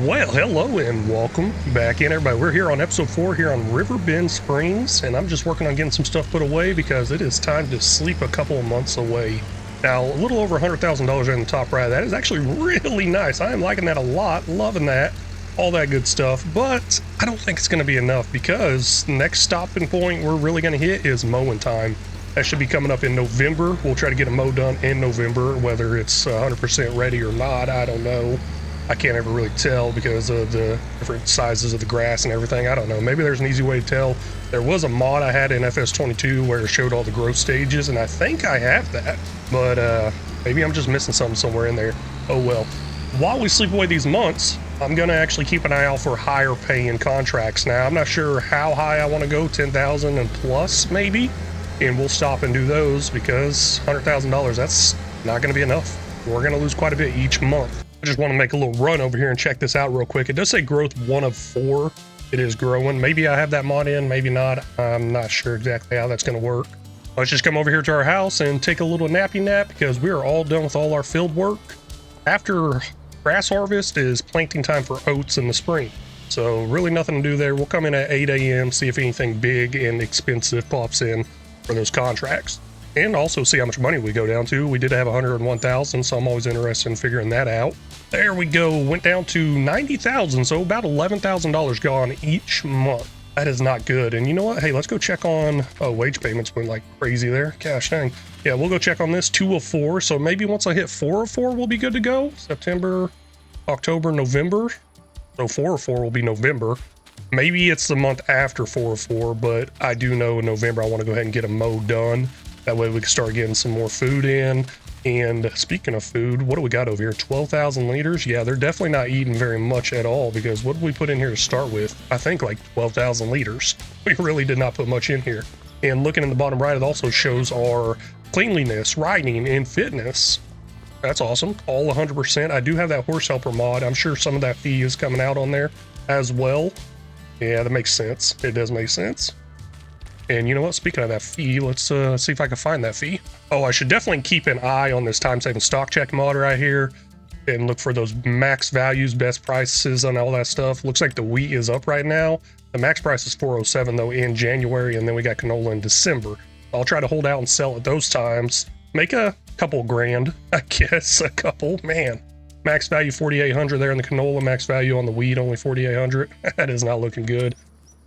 Well, hello and welcome back in, everybody. We're here on episode 4 here on Riverbend Springs, and I'm just working on getting some stuff put away because it is time to sleep a couple of months away. Now, a little over $100,000 in the top right. That is actually really nice. I am liking that a lot, loving that, all that good stuff, but I don't think it's going to be enough because the next stopping point we're really going to hit is mowing time. That should be coming up in November. We'll try to get a mow done in November, whether it's 100% ready or not, I don't know. I can't ever really tell because of the different sizes of the grass and everything. I don't know. Maybe there's an easy way to tell. There was a mod I had in FS22 where it showed all the growth stages, and I think I have that, but maybe I'm just missing something somewhere in there. Oh well. While we sleep away these months, I'm going to actually keep an eye out for higher paying contracts. Now, I'm not sure how high I want to go, 10,000 and plus maybe, and we'll stop and do those because $100,000, that's not going to be enough. We're going to lose quite a bit each month. I just want to make a little run over here and check this out real quick. It does say growth 1 of 4. It is growing. Maybe I have that mod in, maybe not. I'm not sure exactly how that's going to work. Let's just come over here to our house and take a little nappy nap because we are all done with all our field work. After grass harvest is planting time for oats in the spring. So really nothing to do there. We'll come in at 8 a.m., see if anything big and expensive pops in for those contracts. And also see how much money we go down to. We did have 101,000, so I'm always interested in figuring that out. There we go, went down to 90,000, so about $11,000 gone each month. That is not good. And you know what? Hey, let's go check on, wage payments went like crazy there. Gosh dang. Yeah, we'll go check on this, 2 of 4. So maybe once I hit 4 of 4, we'll be good to go. September, October, November. So 4 of 4 will be November. Maybe it's the month after 4 of 4, but I do know in November I want to go ahead and get a mow done. That way we can start getting some more food in. And speaking of food, what do we got over here? 12,000 liters? Yeah, they're definitely not eating very much at all because what did we put in here to start with? I think like 12,000 liters. We really did not put much in here. And looking in the bottom right, it also shows our cleanliness, riding, and fitness. That's awesome. All 100%. I do have that horse helper mod. I'm sure some of that fee is coming out on there as well. Yeah, that makes sense. It does make sense. And you know what? Speaking of that fee, let's see if I can find that fee. Oh, I should definitely keep an eye on this time-saving stock check mod right here and look for those max values, best prices, and all that stuff. Looks like the wheat is up right now. The max price is 407 though in January, and then we got canola in December. I'll try to hold out and sell at those times. Make a couple grand, I guess. A couple, man. Max value 4,800 there in the canola. Max value on the wheat only 4,800. That is not looking good.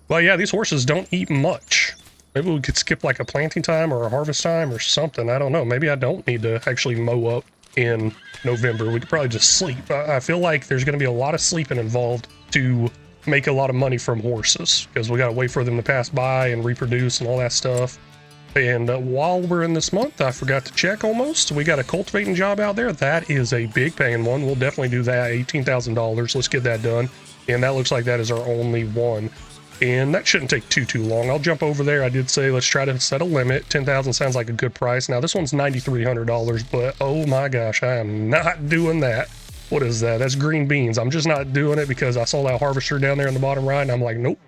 Well, yeah, these horses don't eat much. Maybe we could skip like a planting time or a harvest time or something. I don't know. Maybe I don't need to actually mow up in November. We could probably just sleep. I feel like there's going to be a lot of sleeping involved to make a lot of money from horses because we got to wait for them to pass by and reproduce and all that stuff. And while we're in this month, I forgot to check almost. We got a cultivating job out there. That is a big paying one. We'll definitely do that. $18,000. Let's get that done. And that looks like that is our only one. And that shouldn't take too long. I'll jump over there. I did say let's try to set a limit. 10,000 sounds like a good price. Now this one's $9,300, but oh my gosh, I am not doing that. What is that? That's green beans. I'm just not doing it because I saw that harvester down there in the bottom right, and I'm like, nope,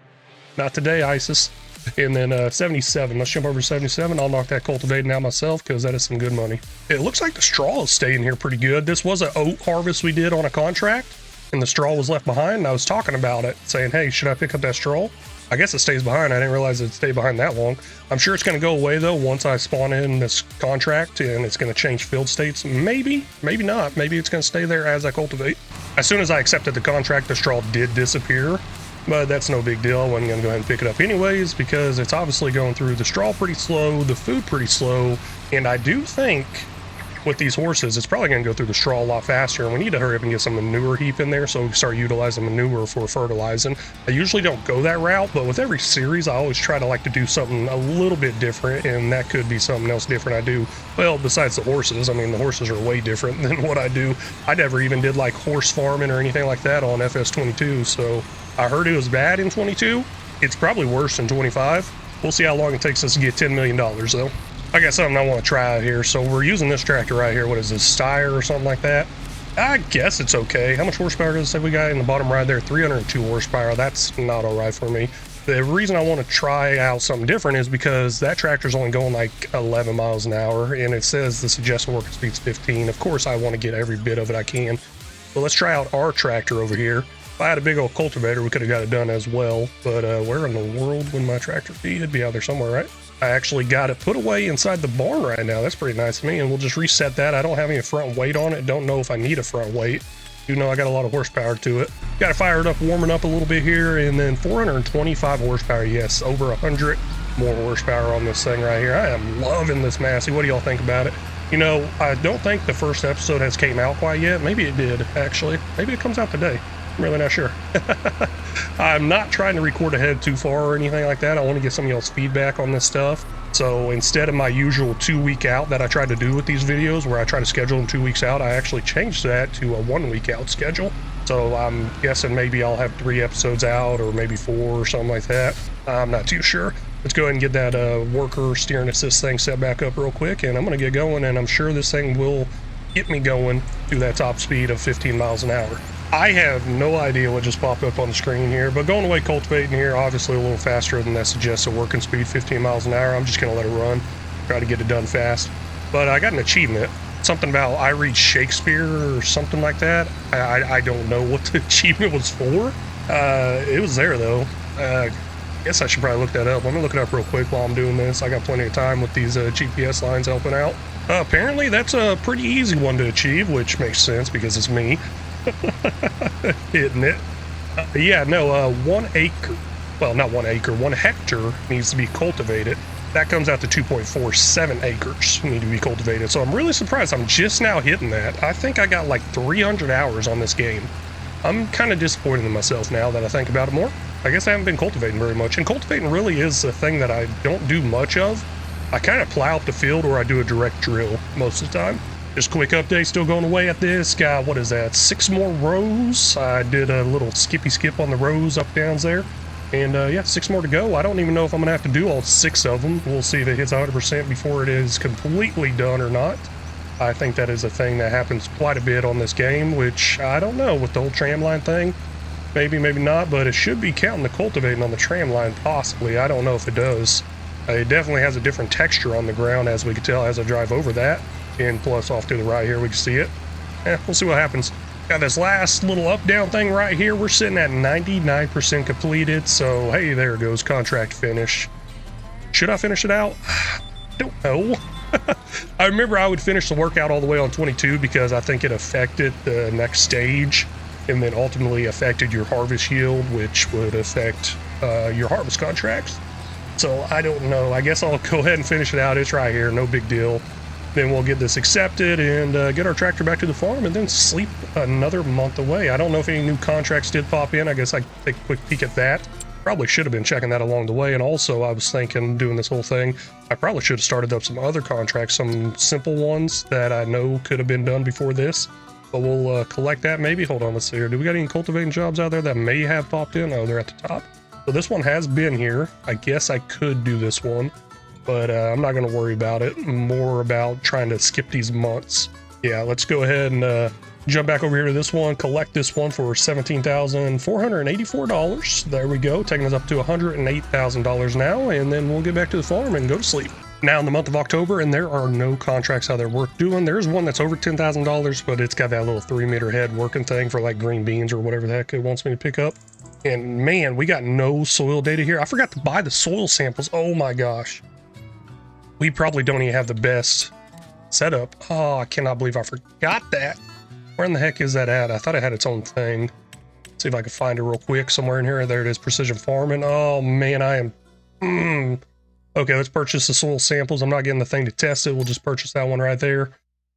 not today, ISIS. And then 77. Let's jump over to 77. I'll knock that cultivating out myself because that is some good money. It looks like the straw is staying here pretty good. This was an oat harvest we did on a contract, and the straw was left behind, and I was talking about it, saying, hey, should I pick up that straw? I guess it stays behind. I didn't realize it stayed behind that long. I'm sure it's going to go away, though, once I spawn in this contract, and it's going to change field states. Maybe, maybe not. Maybe it's going to stay there as I cultivate. As soon as I accepted the contract, the straw did disappear, but that's no big deal. I wasn't going to go ahead and pick it up anyways, because it's obviously going through the straw pretty slow, the food pretty slow, and I do think with these horses, it's probably going to go through the straw a lot faster, and we need to hurry up and get some manure heap in there so we can start utilizing manure for fertilizing. I usually don't go that route, but with every series, I always try to like to do something a little bit different, and that could be something else different I do. Well, besides the horses, I mean, the horses are way different than what I do. I never even did like horse farming or anything like that on FS22, so I heard it was bad in 22. It's probably worse in 25. We'll see how long it takes us to get $10 million, though. I got something I want to try out here. So we're using this tractor right here. What is this, Steyr or something like that? I guess it's okay. How much horsepower does it say we got in the bottom right there? 302 horsepower. That's not all right for me. The reason I want to try out something different is because that tractor's only going like 11 miles an hour, and it says the suggested working speed's 15. Of course, I want to get every bit of it I can. But let's try out our tractor over here. If I had a big old cultivator, we could have got it done as well. But where in the world would my tractor be? It'd be out there somewhere, right? I actually got it put away inside the barn right now. That's pretty nice of me. And we'll just reset that. I don't have any front weight on it. Don't know if I need a front weight. You know, I got a lot of horsepower to it. Got it fired up, warming up a little bit here, and then 425 horsepower. Yes, over 100 more horsepower on this thing right here. I am loving this Massey. What do y'all think about it? You know, I don't think the first episode has came out quite yet. Maybe it did, actually. Maybe it comes out today. I'm really not sure. I'm not trying to record ahead too far or anything like that. I want to get some of y'all's feedback on this stuff. So instead of my usual 2-week out that I tried to do with these videos, where I try to schedule them 2 weeks out, I actually changed that to a 1-week out schedule. So I'm guessing maybe I'll have 3 episodes out, or maybe 4 or something like that. I'm not too sure. Let's go ahead and get that worker steering assist thing set back up real quick, and I'm going to get going, and I'm sure this thing will get me going to that top speed of 15 miles an hour. I have no idea what just popped up on the screen here, but going away cultivating here, obviously a little faster than that suggested working speed, 15 miles an hour. I'm just going to let it run, try to get it done fast. But I got an achievement, something about I read Shakespeare or something like that. I don't know what the achievement was for. It was there though. I guess I should probably look that up. Let me look it up real quick while I'm doing this. I got plenty of time with these GPS lines helping out. Apparently that's a pretty easy one to achieve, which makes sense because it's me. Isn't it? Yeah, no, 1 acre, well, not 1 acre, 1 hectare needs to be cultivated. That comes out to 2.47 acres need to be cultivated. So I'm really surprised I'm just now hitting that. I think I got like 300 hours on this game. I'm kind of disappointed in myself now that I think about it more. I guess I haven't been cultivating very much, and cultivating really is a thing that I don't do much of. I kind of plow up the field, or I do a direct drill most of the time. Just quick update, still going away at this. Got, what is that, 6 more rows. I did a little skippy skip on the rows up downs there. And yeah, 6 more to go. I don't even know if I'm gonna have to do all 6 of them. We'll see if it hits 100% before it is completely done or not. I think that is a thing that happens quite a bit on this game, which I don't know with the whole tram line thing. Maybe, maybe not, but it should be counting the cultivating on the tram line, possibly. I don't know if it does. It definitely has a different texture on the ground, as we can tell as I drive over that. And plus off to the right here, we can see it. We'll see what happens. Got this last little up-down thing right here. We're sitting at 99% completed. So, hey, there goes contract finish. Should I finish it out? Don't know. I remember I would finish the workout all the way on 22 because I think it affected the next stage and then ultimately affected your harvest yield, which would affect your harvest contracts. So I don't know. I guess I'll go ahead and finish it out. It's right here. No big deal. Then we'll get this accepted and get our tractor back to the farm and then sleep another month away. I don't know if any new contracts did pop in. I guess I take a quick peek at that. Probably should have been checking that along the way. And also I was thinking, doing this whole thing, I probably should have started up some other contracts, some simple ones that I know could have been done before this. But we'll collect that maybe. Hold on, let's see here. Do we got any cultivating jobs out there that may have popped in? Oh, they're at the top. So this one has been here. I guess I could do this one. But I'm not going to worry about it. More about trying to skip these months. Yeah, let's go ahead and jump back over here to this one, collect this one for $17,484. There we go, taking us up to $108,000 now, and then we'll get back to the farm and go to sleep. Now in the month of October, and there are no contracts out there worth doing. There's one that's over $10,000, but it's got that little 3-meter head working thing for like green beans or whatever the heck it wants me to pick up. And man, we got no soil data here. I forgot to buy the soil samples. Oh my gosh. We probably don't even have the best setup. Oh, I cannot believe I forgot that. Where in the heck is that at? I thought it had its own thing. Let's see if I can find it real quick somewhere in here. There it is, precision farming. Oh man, I am... Okay, let's purchase the soil samples. I'm not getting the thing to test it. We'll just purchase that one right there.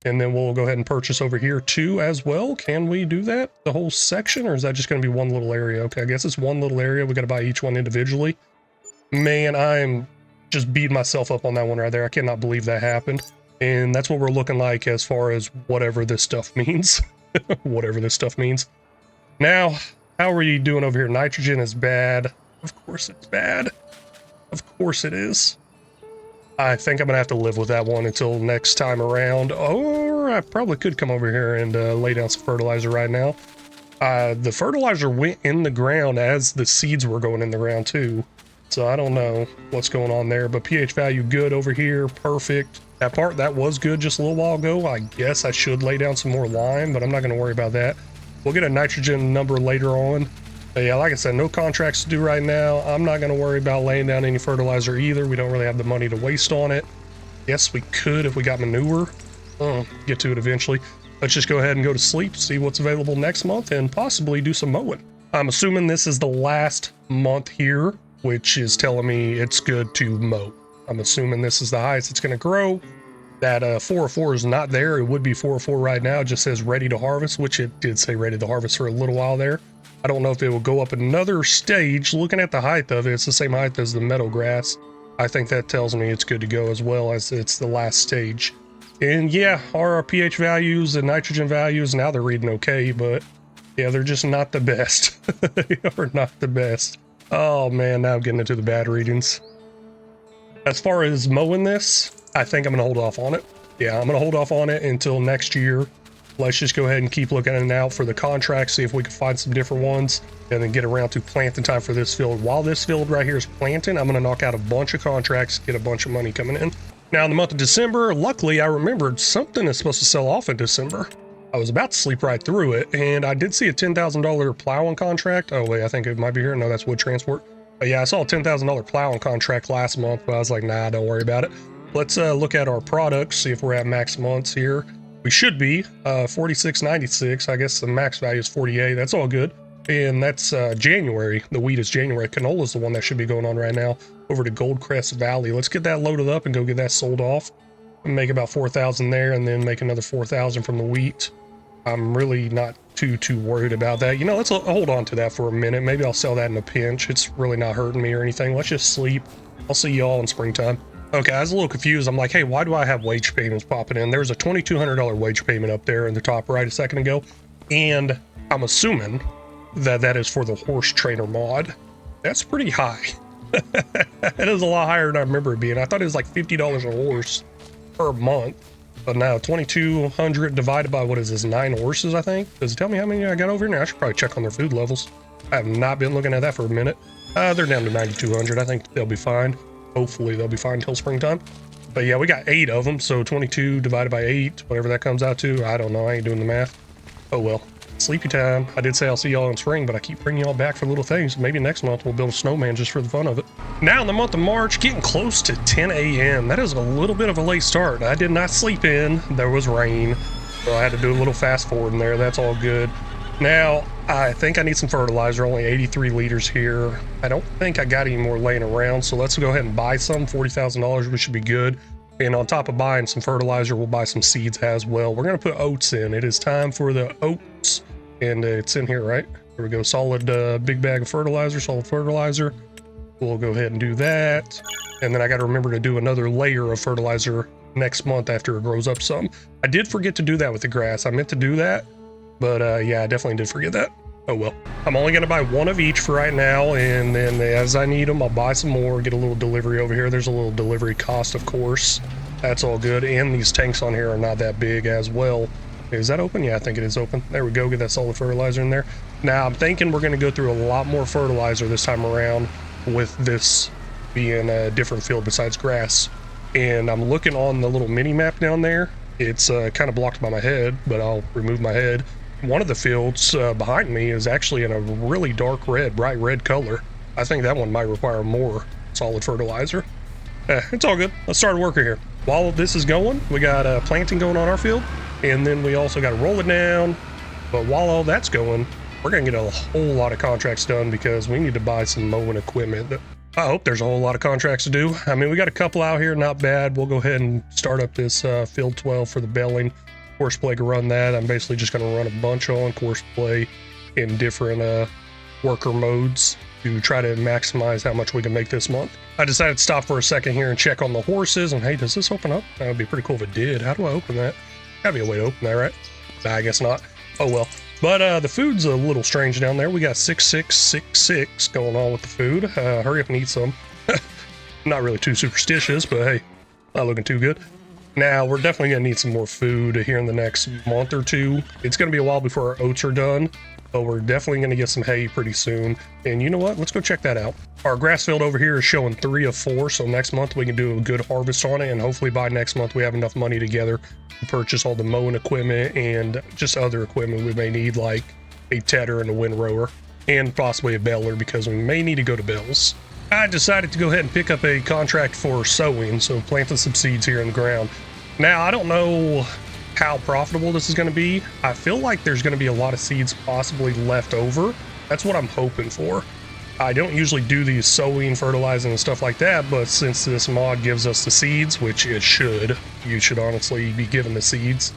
And then we'll go ahead and purchase over here too as well. Can we do that? The whole section? Or is that just going to be one little area? Okay, I guess it's one little area. We got to buy each one individually. Man, I'm just beating myself up on that one right there. I cannot believe that happened. And that's what we're looking like as far as whatever this stuff means. Whatever this stuff means. Now, how are you doing over here? Nitrogen is bad. Of course it's bad. Of course it is. I think I'm gonna have to live with that one until next time around. Or I probably could come over here and lay down some fertilizer right now. The fertilizer went in the ground as the seeds were going in the ground too. So I don't know what's going on there, but pH value good over here, perfect. That part, that was good just a little while ago. I guess I should lay down some more lime, but I'm not gonna worry about that. We'll get a nitrogen number later on. But yeah, like I said, no contracts to do right now. I'm not going to worry about laying down any fertilizer either. We don't really have the money to waste on it. Yes, we could if we got manure. Get to it eventually. Let's just go ahead and go to sleep, see what's available next month, and possibly do some mowing. I'm assuming this is the last month here, which is telling me it's good to mow. I'm assuming this is the highest it's going to grow. That 404 is not there. It would be 404 right now. It just says ready to harvest, which it did say ready to harvest for a little while there. I don't know if it will go up another stage. Looking at the height of it, it's the same height as the meadow grass. I think that tells me it's good to go as well, as it's the last stage. And yeah, our pH values and nitrogen values, now they're reading okay, but yeah, they're just not the best. They are not the best. Oh man, now I'm getting into the bad readings. As far as mowing this, I think I'm going to hold off on it. Yeah, I'm going to hold off on it until next year. Let's just go ahead and keep looking out for the contracts, see if we can find some different ones, and then get around to planting time for this field. While this field right here is planting, I'm going to knock out a bunch of contracts, get a bunch of money coming in. Now, in the month of December, luckily, I remembered something is supposed to sell off in December. I was about to sleep right through it, and I did see a $10,000 plowing contract. Oh, wait, I think it might be here. No, that's wood transport. But yeah, I saw a $10,000 plowing contract last month, but I was like, nah, don't worry about it. Let's look at our products, see if we're at max months here. We should be 46.96. I guess the max value is 48. That's all good. And that's January. The wheat is January. Canola is the one that should be going on right now over to Goldcrest Valley. Let's get that loaded up and go get that sold off. And make about 4,000 there, and then make another 4,000 from the wheat. I'm really not too worried about that. You know, let's hold on to that for a minute. Maybe I'll sell that in a pinch. It's really not hurting me or anything. Let's just sleep. I'll see y'all in springtime. Okay, I was a little confused. I'm like, hey, why do I have wage payments popping in? There's a $2,200 wage payment up there in the top right a second ago. And I'm assuming that that is for the horse trainer mod. That's pretty high. That is a lot higher than I remember it being. I thought it was like $50 a horse per month. But now 2,200 divided by, what is this, 9 horses, I think? Does it tell me how many I got over here? Now I should probably check on their food levels. I have not been looking at that for a minute. They're down to 9,200. I think they'll be fine. Hopefully they'll be fine until springtime. But yeah, we got 8 of them, so 22 divided by 8, whatever that comes out to. I don't know, I ain't doing the math. Oh well, sleepy time. I did say I'll see y'all in spring, but I keep bringing y'all back for little things. Maybe next month we'll build a snowman just for the fun of it. Now in the month of March, getting close to 10 a.m. That is a little bit of a late start. I did not sleep in. There was rain, so I had to do a little fast forward in there. That's all good. Now, I think I need some fertilizer, only 83 liters here. I don't think I got any more laying around, so let's go ahead and buy some. $40,000, we should be good. And on top of buying some fertilizer, we'll buy some seeds as well. We're going to put oats in. It is time for the oats, and it's in here, right? Here we go, solid big bag of fertilizer, solid fertilizer. We'll go ahead and do that. And then I got to remember to do another layer of fertilizer next month after it grows up some. I did forget to do that with the grass. I meant to do that. But yeah, I definitely did forget that. Oh well. I'm only going to buy one of each for right now, and then as I need them, I'll buy some more, get a little delivery over here. There's a little delivery cost, of course. That's all good. And these tanks on here are not that big as well. Is that open? Yeah, I think it is open. There we go. Get that solid fertilizer in there. Now, I'm thinking we're going to go through a lot more fertilizer this time around with this being a different field besides grass. And I'm looking on the little mini map down there. It's kind of blocked by my head, but I'll remove my head. One of the fields behind me is actually in a really dark red, bright red color. I think that one might require more solid fertilizer. It's all good. Let's start working here. While this is going, we got planting going on our field, and then we also got to roll it down. But while all that's going, we're going to get a whole lot of contracts done because we need to buy some mowing equipment. I hope there's a whole lot of contracts to do. I mean, we got a couple out here, not bad. We'll go ahead and start up this field 12 for the belling. Course play can run that. I'm basically just going to run a bunch on course play in different worker modes to try to maximize how much we can make this month. I decided to stop for a second here and check on the horses. And hey, does this open up? That would be pretty cool if it did. How do I open that? Gotta be a way to open that, right? Nah, I guess not. Oh well. But the food's a little strange down there. We got 6666 going on with the food. Hurry up and eat some. Not really too superstitious, but hey, not looking too good. Now, we're definitely going to need some more food here in the next month or two. It's going to be a while before our oats are done, but we're definitely going to get some hay pretty soon. And you know what? Let's go check that out. Our grass field over here is showing 3 of 4, so next month we can do a good harvest on it, and hopefully by next month we have enough money together to purchase all the mowing equipment and just other equipment we may need, like a tedder and a windrower, and possibly a baler because we may need to go to bells. I decided to go ahead and pick up a contract for sowing, so planting some seeds here in the ground. Now, I don't know how profitable this is going to be. I feel like there's going to be a lot of seeds possibly left over. That's what I'm hoping for. I don't usually do these sowing, fertilizing, and stuff like that, but since this mod gives us the seeds, which it should, you should honestly be given the seeds.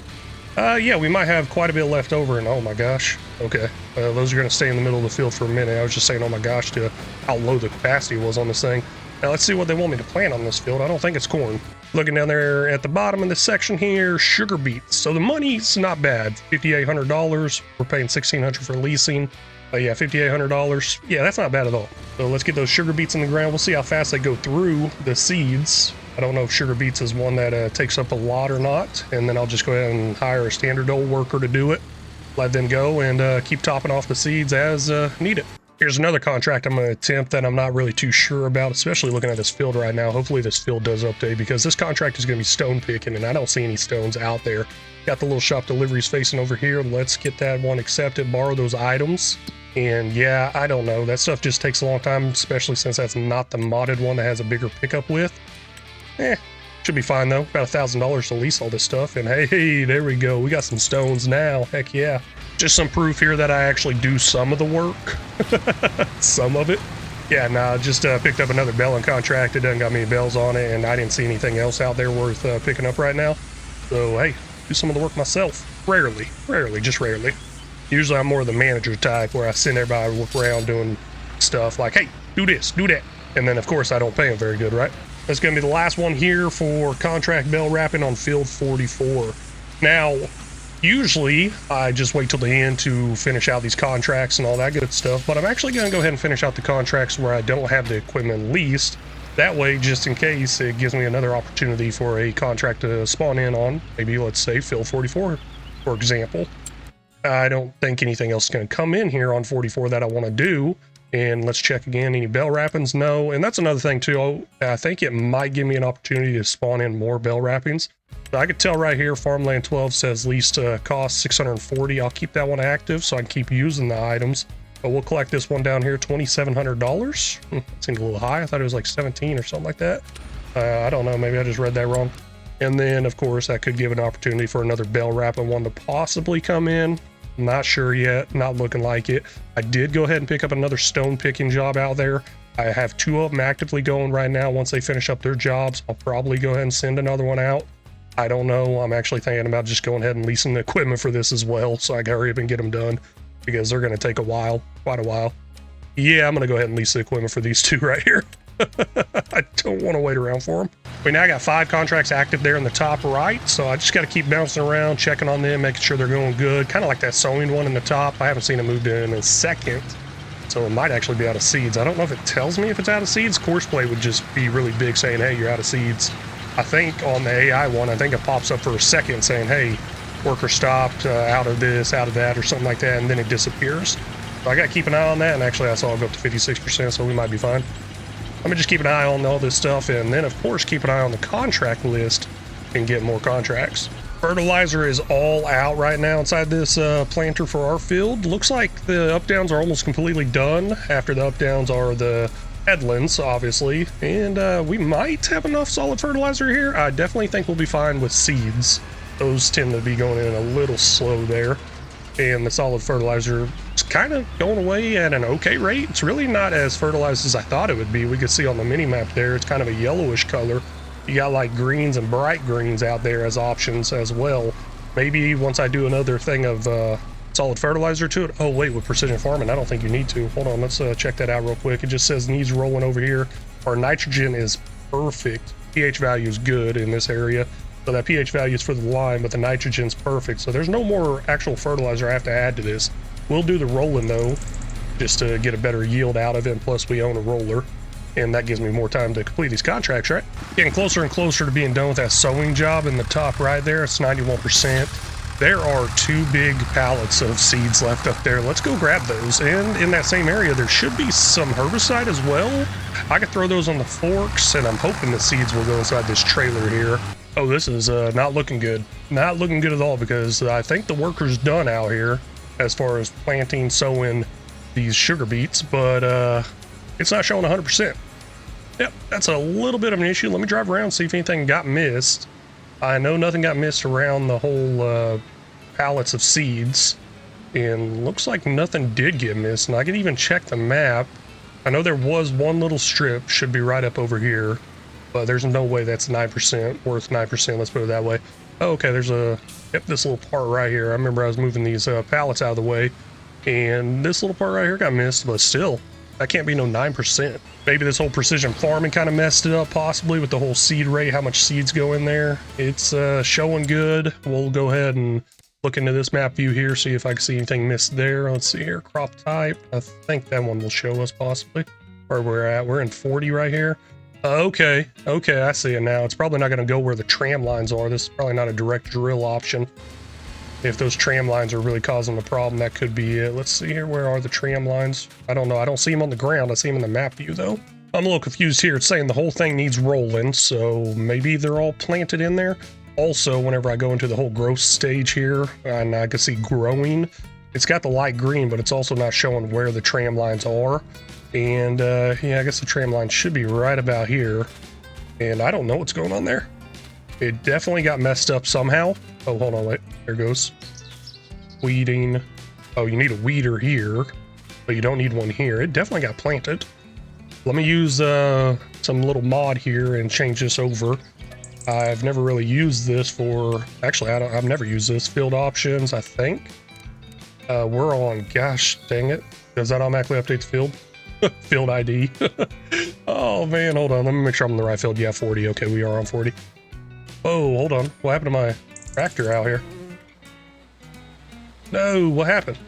Yeah, we might have quite a bit left over, and oh my gosh. Okay, those are going to stay in the middle of the field for a minute. I was just saying oh my gosh to how low the capacity was on this thing. Now let's see what they want me to plant on this field. I don't think it's corn. Looking down there at the bottom of this section here, sugar beets. So the money's not bad, $5,800. We're paying $1,600 for leasing. Yeah, $5,800. Yeah, that's not bad at all. So let's get those sugar beets in the ground. We'll see how fast they go through the seeds. I don't know if sugar beets is one that takes up a lot or not. And then I'll just go ahead and hire a standard old worker to do it. Let them go and keep topping off the seeds as needed. Here's another contract I'm going to attempt that I'm not really too sure about, especially looking at this field right now. Hopefully this field does update because this contract is going to be stone picking and I don't see any stones out there. Got the little shop deliveries facing over here. Let's get that one accepted, borrow those items. And yeah, I don't know. That stuff just takes a long time, especially since that's not the modded one that has a bigger pickup width. Should be fine though. About $1,000 to lease all this stuff. And hey, there we go. We got some stones now. Heck yeah. Just some proof here that I actually do some of the work. Some of it. Yeah, nah, just picked up another belling contract. It doesn't got many bells on it, and I didn't see anything else out there worth picking up right now. So hey, do some of the work myself. Rarely, just rarely. Usually I'm more of the manager type where I send everybody around doing stuff like, hey, do this, do that. And then of course I don't pay them very good, right? That's gonna be the last one here for contract bell wrapping on field 44. Now, usually I just wait till the end to finish out these contracts and all that good stuff, but I'm actually gonna go ahead and finish out the contracts where I don't have the equipment leased. That way, just in case, it gives me another opportunity for a contract to spawn in on, maybe let's say field 44, for example. I don't think anything else is going to come in here on 44 that I want to do. And let's check again. Any bell wrappings? No. And that's another thing too. I think it might give me an opportunity to spawn in more bell wrappings. So I could tell right here, Farmland 12 says least cost 640. I'll keep that one active so I can keep using the items. But we'll collect this one down here, $2,700. Seems a little high. I thought it was like 17 or something like that. I don't know. Maybe I just read that wrong. And then, of course, that could give an opportunity for another bell wrapping one to possibly come in. Not sure yet, not looking like it. I did go ahead and pick up another stone picking job out there. I have 2 of them actively going right now. Once they finish up their jobs, I'll probably go ahead and send another one out. I don't know. I'm actually thinking about just going ahead and leasing the equipment for this as well, so I can hurry up and get them done because they're going to take a while, quite a while. Yeah, I'm going to go ahead and lease the equipment for these 2 right here. I don't want to wait around for them. We now got 5 contracts active there in the top right, so I just got to keep bouncing around, checking on them, making sure they're going good. Kind of like that sowing one in the top. I haven't seen it moved in a second, so it might actually be out of seeds. I don't know if it tells me if it's out of seeds. Courseplay would just be really big saying, hey, you're out of seeds. I think on the AI one, I think it pops up for a second saying, hey, worker stopped, out of this, out of that, or something like that, and then it disappears. So I got to keep an eye on that, and actually I saw it go up to 56%, so we might be fine. Let me just keep an eye on all this stuff, and then of course keep an eye on the contract list and get more contracts. Fertilizer is all out right now inside this planter for our field. Looks like the up downs are almost completely done. After the up downs are the headlands, obviously, and we might have enough solid fertilizer here. I definitely think we'll be fine with seeds. Those tend to be going in a little slow there, and the solid fertilizer is kind of going away at an okay rate. It's really not as fertilized as I thought it would be. We could see on the mini map there, it's kind of a yellowish color. You got like greens and bright greens out there as options as well. Maybe once I do another thing of solid fertilizer to it. Oh wait, with precision farming, I don't think you need to. Hold on, let's check that out real quick. It just says needs rolling over here. Our nitrogen is perfect. pH value is good in this area. So that pH value is for the lime, but the nitrogen's perfect. So there's no more actual fertilizer I have to add to this. We'll do the rolling though, just to get a better yield out of it. And plus we own a roller, and that gives me more time to complete these contracts, right? Getting closer and closer to being done with that sowing job in the top right there. It's 91%. There are 2 big pallets of seeds left up there. Let's go grab those. And in that same area, there should be some herbicide as well. I could throw those on the forks, and I'm hoping the seeds will go inside this trailer here. Oh, this is not looking good. Not looking good at all, because I think the worker's done out here. as far as planting, sowing these sugar beets, but it's not showing 100%. Yep, that's a little bit of an issue. Let me drive around, see if anything got missed. I know nothing got missed around the whole pallets of seeds, and looks like nothing did get missed. And I can even check the map. I know there was one little strip, should be right up over here, but there's no way that's 9%, worth 9%, let's put it that way. Oh, okay, there's this little part right here. I remember I was moving these pallets out of the way, and this little part right here got missed, but still, that can't be no 9%. Maybe this whole precision farming kind of messed it up, possibly, with the whole seed rate, how much seeds go in there. It's showing good. We'll go ahead and look into this map view here, see if I can see anything missed there. Let's see here, crop type. I think that one will show us possibly where we're at. We're in 40 right here. Okay, I see it now. It's probably not going to go where the tram lines are. This is probably not a direct drill option. If those tram lines are really causing the problem, that could be it. Let's see here, where are the tram lines? I don't know. I don't see them on the ground. I see them in the map view though. I'm a little confused here. It's saying the whole thing needs rolling, so maybe they're all planted in there. Also, whenever I go into the whole growth stage here, and I can see growing, it's got the light green, but it's also not showing where the tram lines are. And yeah, I guess the tram line should be right about here. And I don't know what's going on there. It definitely got messed up somehow. Oh, hold on, wait, there it goes. Weeding. Oh, you need a weeder here, but you don't need one here. It definitely got planted. Let me use some little mod here and change this over. I've never really used this for, actually, I've never used this. Field options, I think. We're on, gosh dang it. Does that automatically update the field? Field ID. Oh man, hold on. Let me make sure I'm in the right field. Yeah, 40. Okay, we are on 40. Oh, hold on. What happened to my tractor out here? No, what happened?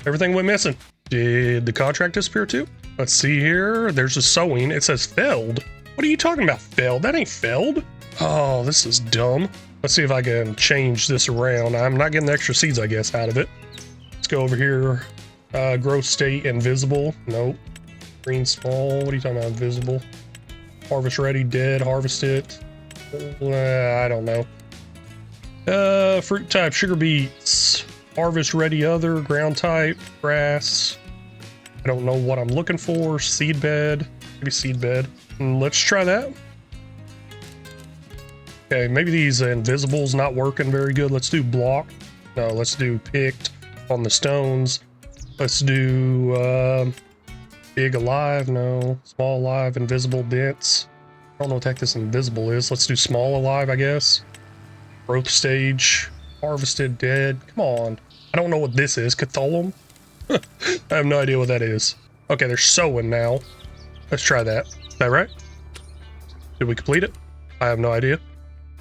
Everything went missing. Did the contract disappear too? Let's see here. There's a sowing. It says failed. What are you talking about, failed? That ain't failed. Oh, this is dumb. Let's see if I can change this around. I'm not getting the extra seeds, I guess, out of it. Let's go over here. Growth state invisible. Nope. Green small. What are you talking about? Invisible. Harvest ready, dead, harvest it. I don't know. Fruit type, sugar beets. Harvest ready other, ground type, grass. I don't know what I'm looking for. Seed bed. Maybe seed bed. Let's try that. Okay, maybe these invisibles not working very good. Let's do block. No, let's do picked on the stones. Let's do big alive. No, small alive, invisible dense. I don't know what the heck this invisible is. Let's do small alive, I guess. Growth stage, harvested, dead. Come on. I don't know what this is. Catholum? I have no idea what that is. Okay, they're sowing now. Let's try that. Is that right? Did we complete it? I have no idea.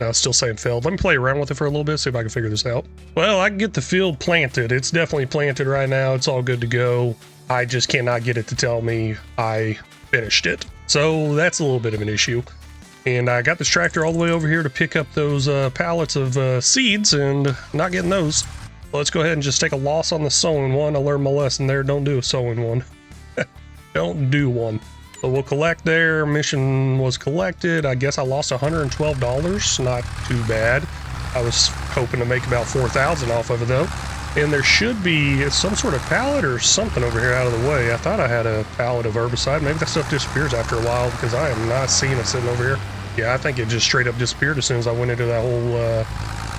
No, it's still saying failed. Let me play around with it for a little bit, see if I can figure this out. Well, I can get the field planted. It's definitely planted right now. It's all good to go. I just cannot get it to tell me I finished it. So that's a little bit of an issue. And I got this tractor all the way over here to pick up those pallets of seeds and not getting those. Well, let's go ahead and just take a loss on the sowing one. I learned my lesson there. Don't do a sowing one. Don't do one. So we'll collect there. Mission was collected. I guess I lost $112. Not too bad. I was hoping to make about 4,000 off of it though. And there should be some sort of pallet or something over here out of the way. I thought I had a pallet of herbicide. Maybe that stuff disappears after a while because I am not seeing it sitting over here. Yeah, I think it just straight up disappeared as soon as I went into that whole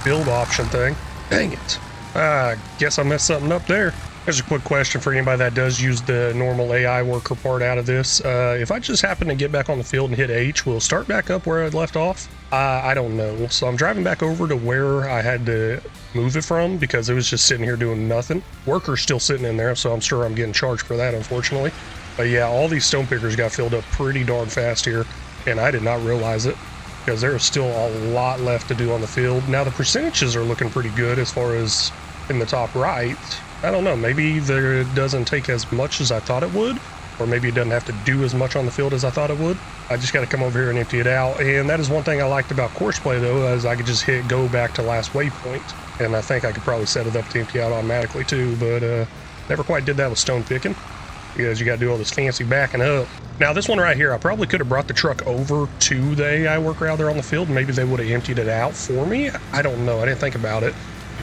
build option thing. Dang it. I guess I messed something up there. There's a quick question for anybody that does use the normal AI worker part out of this. If I just happen to get back on the field and hit H, will it start back up where I left off? I don't know. So I'm driving back over to where I had to move it from because it was just sitting here doing nothing. Worker's still sitting in there, so I'm sure I'm getting charged for that, unfortunately. But yeah, all these stone pickers got filled up pretty darn fast here, and I did not realize it because there is still a lot left to do on the field. Now the percentages are looking pretty good as far as in the top right. I don't know, maybe there doesn't take as much as I thought it would, or maybe it doesn't have to do as much on the field as I thought it would. I just got to come over here and empty it out, and that is one thing I liked about course play though, is I could just hit go back to last waypoint, and I think I could probably set it up to empty out automatically too, but never quite did that with stone picking because you got to do all this fancy backing up. Now this one right here, I probably could have brought the truck over to the AI worker out there on the field. Maybe they would have emptied it out for me. I don't know. I didn't think about it.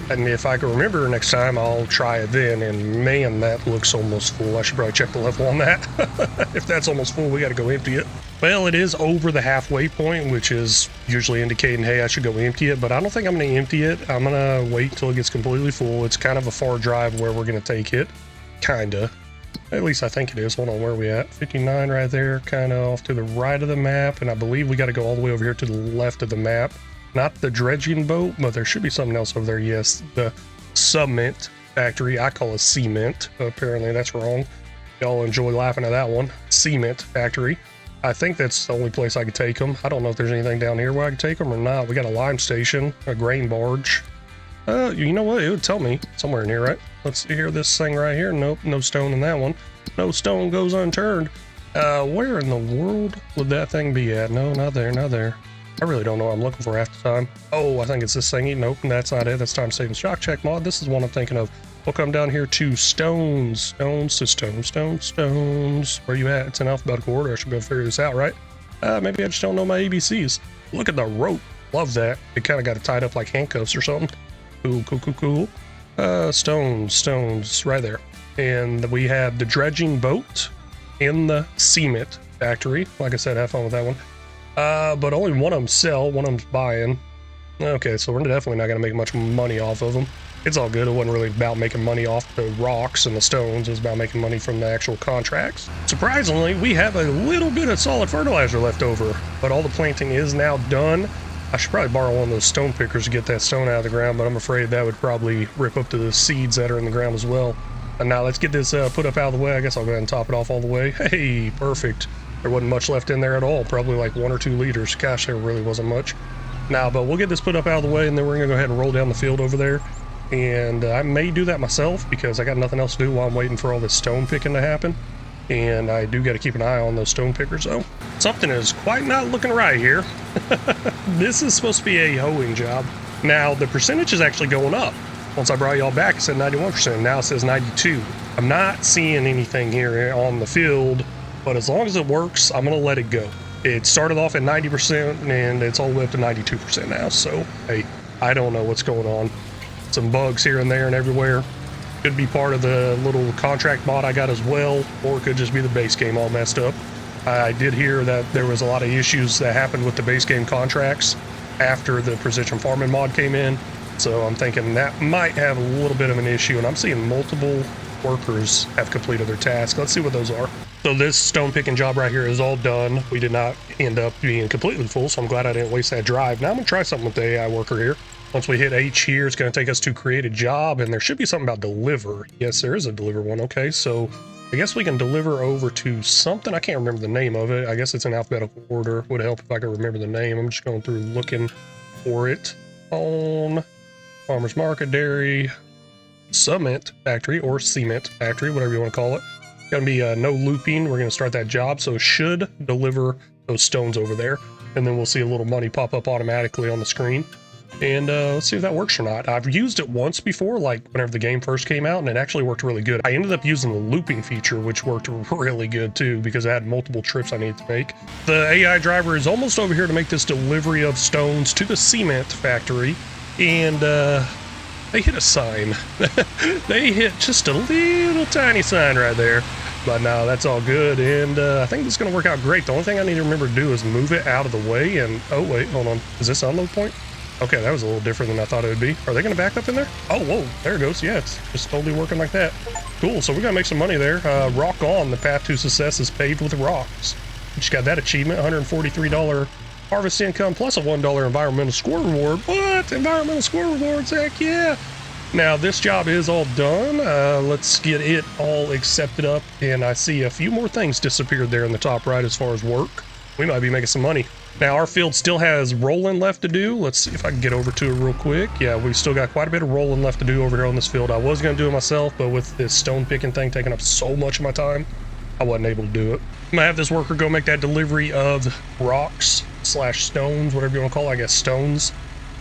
And if I can remember next time, I'll try it then. And man, that looks almost full. I should probably check the level on that. If that's almost full, we got to go empty it. Well, it is over the halfway point, which is usually indicating, hey, I should go empty it. But I don't think I'm going to empty it. I'm going to wait until it gets completely full. It's kind of a far drive where we're going to take it. Kinda. At least I think it is. Hold on, where are we at? 59 right there, kind of off to the right of the map. And I believe we got to go all the way over here to the left of the map. Not the dredging boat, but there should be something else over there. Yes, the cement factory. I call it cement. Apparently that's wrong. Y'all enjoy laughing at that one. Cement factory. I think that's the only place I could take them. I don't know if there's anything down here where I can take them or not. We got a lime station, a grain barge. You know what? It would tell me somewhere in here, right? Let's see here. This thing right here. Nope, no stone in that one. No stone goes unturned. Where in the world would that thing be at? No, not there, not there. I really don't know what I'm looking for half the time. Oh, I think it's this thingy. Nope, that's not it. That's time saving shock check mod. This is one I'm thinking of. We'll come down here to stones. Stones to stones, stones, stones. Where you at? It's in alphabetical order. I should be able to figure this out, right? Maybe I just don't know my ABCs. Look at the rope. Love that. It kind of got it tied up like handcuffs or something. Cool, cool, cool, cool. Stones right there. And we have the dredging boat in the cement factory. Like I said, have fun with that one. But only one of them sell, one of them's buying. Okay, so we're definitely not going to make much money off of them. It's all good. It wasn't really about making money off the rocks and the stones. It was about making money from the actual contracts. Surprisingly, we have a little bit of solid fertilizer left over, but all the planting is now done. I should probably borrow one of those stone pickers to get that stone out of the ground, but I'm afraid that would probably rip up to the seeds that are in the ground as well. And now let's get this put up out of the way. I guess I'll go ahead and top it off all the way. Hey, perfect. There wasn't much left in there at all. Probably like 1 or 2 liters. Gosh, there really wasn't much. Now, but we'll get this put up out of the way, and then we're going to go ahead and roll down the field over there. And I may do that myself because I got nothing else to do while I'm waiting for all this stone picking to happen. And I do got to keep an eye on those stone pickers, though. Something is quite not looking right here. This is supposed to be a hoeing job. Now, the percentage is actually going up. Once I brought y'all back, it said 91%. Now it says 92. I'm not seeing anything here on the field, but as long as it works, I'm going to let it go. It started off at 90%, and it's all the way up to 92% now. So, hey, I don't know what's going on. Some bugs here and there and everywhere. Could be part of the little contract mod I got as well, or it could just be the base game all messed up. I did hear that there was a lot of issues that happened with the base game contracts after the precision farming mod came in, so I'm thinking that might have a little bit of an issue, and I'm seeing multiple workers have completed their task. Let's see what those are. So this stone picking job right here is all done. We did not end up being completely full, so I'm glad I didn't waste that drive. Now I'm gonna try something with the AI worker here. Once we hit H here, it's going to take us to create a job, and there should be something about deliver. Yes, there is a deliver one. Okay, so I guess we can deliver over to something. I can't remember the name of it. I guess it's in alphabetical order. Would help if I could remember the name. I'm just going through looking for it on Farmers Market, Dairy, Cement Factory, or Cement Factory, whatever you want to call it. Going to be no looping. We're going to start that job, so it should deliver those stones over there, and then we'll see a little money pop up automatically on the screen. And let's see if that works or not. I've used it once before, like whenever the game first came out, and it actually worked really good. I ended up using the looping feature, which worked really good too, because I had multiple trips I needed to make. The AI driver is almost over here to make this delivery of stones to the cement factory, and they hit a sign. They hit just a little tiny sign right there. But no, that's all good, and I think this is going to work out great. The only thing I need to remember to do is move it out of the way, and oh wait, hold on. Is this unload point? Okay, that was a little different than I thought it would be. Are they going to back up in there? Oh, whoa, there it goes. Yeah, it's just totally working like that. Cool, so we're going to make some money there. Rock on, the path to success is paved with rocks. We just got that achievement, $143 harvest income plus a $1 environmental score reward. What? Environmental score rewards, heck yeah. Now, this job is all done. Let's get it all accepted up, and I see a few more things disappeared there in the top right as far as work. We might be making some money. Now, our field still has rolling left to do. Let's see if I can get over to it real quick. Yeah, we still got quite a bit of rolling left to do over here on this field. I was going to do it myself, but with this stone picking thing taking up so much of my time, I wasn't able to do it. I'm going to have this worker go make that delivery of rocks / stones, whatever you want to call it, I guess stones.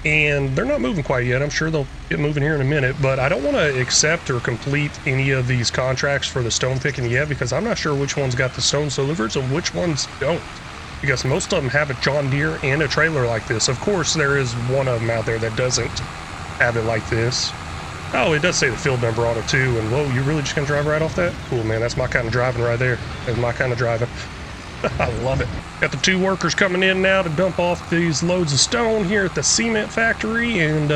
And they're not moving quite yet. I'm sure they'll get moving here in a minute, but I don't want to accept or complete any of these contracts for the stone picking yet, because I'm not sure which ones got the stones delivered and which ones don't. Because most of them have a John Deere and a trailer like this. Of course, there is one of them out there that doesn't. have it like this. Oh, it does say the field number on it too. And whoa, you really just gonna drive right off that? Cool, man. That's my kind of driving right there. That's my kind of driving. I love it. Got the 2 workers coming in now to dump off these loads of stone here at the cement factory, and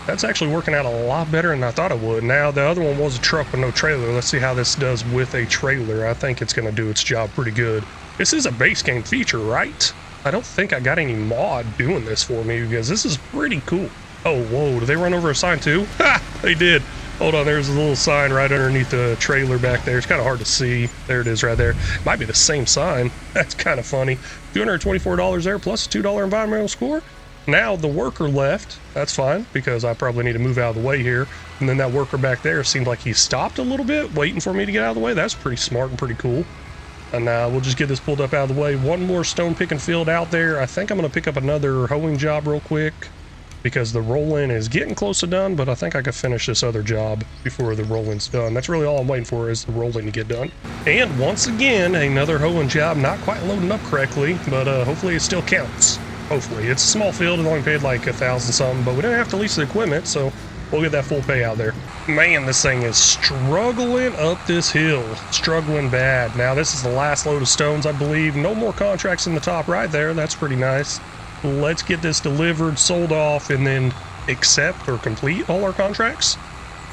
that's actually working out a lot better than I thought it would. Now, the other one was a truck with no trailer. Let's see how this does with a trailer. I think it's going to do its job pretty good. This is a base game feature, right? I don't think I got any mod doing this for me, because this is pretty cool. Oh, whoa, did they run over a sign too? Ha! They did. Hold on, there's a little sign right underneath the trailer back there. It's kind of hard to see. There it is right there. Might be the same sign. That's kind of funny. $224 there, plus a $2 environmental score. Now the worker left. That's fine, because I probably need to move out of the way here. And then that worker back there seemed like he stopped a little bit, waiting for me to get out of the way. That's pretty smart and pretty cool. And we'll just get this pulled up out of the way. One more stone picking field out there. I think I'm going to pick up another hoeing job real quick, because the roll-in is getting close to done, but I think I could finish this other job before the roll-in's done. That's really all I'm waiting for, is the roll-in to get done. And once again, another hoeing job, not quite loading up correctly, but hopefully it still counts. Hopefully. It's a small field, it only paid like $1,000 something, but we didn't have to lease the equipment, so we'll get that full pay out there. Man, this thing is struggling up this hill. Struggling bad. Now, this is the last load of stones, I believe. No more contracts in the top right there. That's pretty nice. Let's get this delivered, sold off, and then accept or complete all our contracts.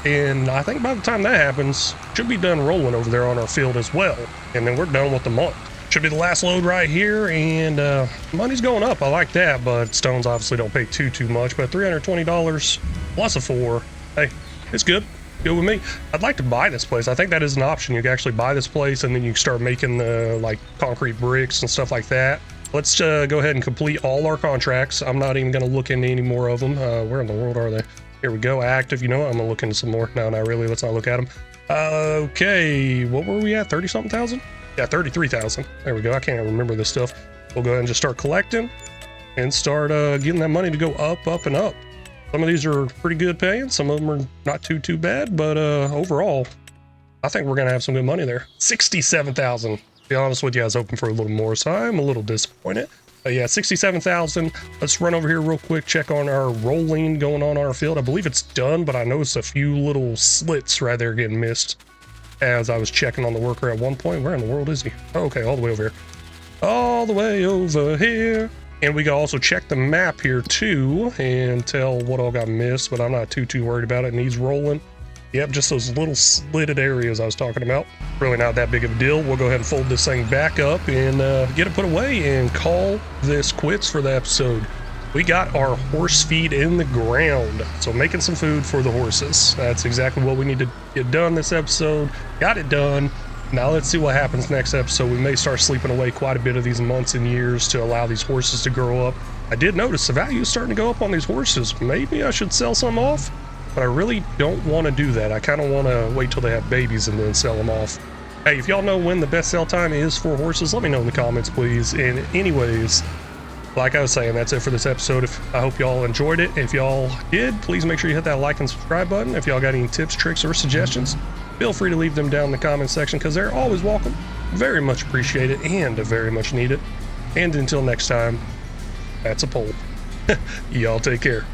And I think by the time that happens, should be done rolling over there on our field as well. And then we're done with the month. Should be the last load right here, and money's going up. I like that, but stones obviously don't pay too much. But $320 plus a 4, hey, it's good. Good with me. I'd like to buy this place. I think that is an option. You can actually buy this place, and then you start making the like concrete bricks and stuff like that. Let's go ahead and complete all our contracts. I'm not even going to look into any more of them. Where in the world are they? Here we go. Active. You know what? I'm going to look into some more. No, not really. Let's not look at them. Okay. What were we at? 30-something thousand? Yeah, 33,000. There we go. I can't remember this stuff. We'll go ahead and just start collecting and start getting that money to go up, up, and up. Some of these are pretty good paying. Some of them are not too bad, but overall, I think we're going to have some good money there. 67,000. To be honest with you, I was hoping for a little more, so I'm a little disappointed. But yeah, 67,000. Let's run over here real quick, check on our rolling going on our field. I believe it's done, but I noticed a few little slits right there getting missed as I was checking on the worker at one point. Where in the world is he? Oh, okay, all the way over here. All the way over here. And we can also check the map here too and tell what all got missed, but I'm not too worried about it. It needs rolling. Yep, just those little slitted areas I was talking about. Really not that big of a deal. We'll go ahead and fold this thing back up and get it put away and call this quits for the episode. We got our horse feed in the ground, so making some food for the horses. That's exactly what we need to get done this episode. Got it done. Now let's see what happens next episode. We may start sleeping away quite a bit of these months and years to allow these horses to grow up. I did notice the value is starting to go up on these horses. Maybe I should sell some off, but I really don't want to do that. I kind of want to wait till they have babies and then sell them off. Hey, if y'all know when the best sell time is for horses, let me know in the comments, please. And anyways, like I was saying, that's it for this episode. I hope y'all enjoyed it. If y'all did, please make sure you hit that like and subscribe button. If y'all got any tips, tricks, or suggestions, feel free to leave them down in the comment section, because they're always welcome. Very much appreciated and very much needed. And until next time, that's a poll. Y'all take care.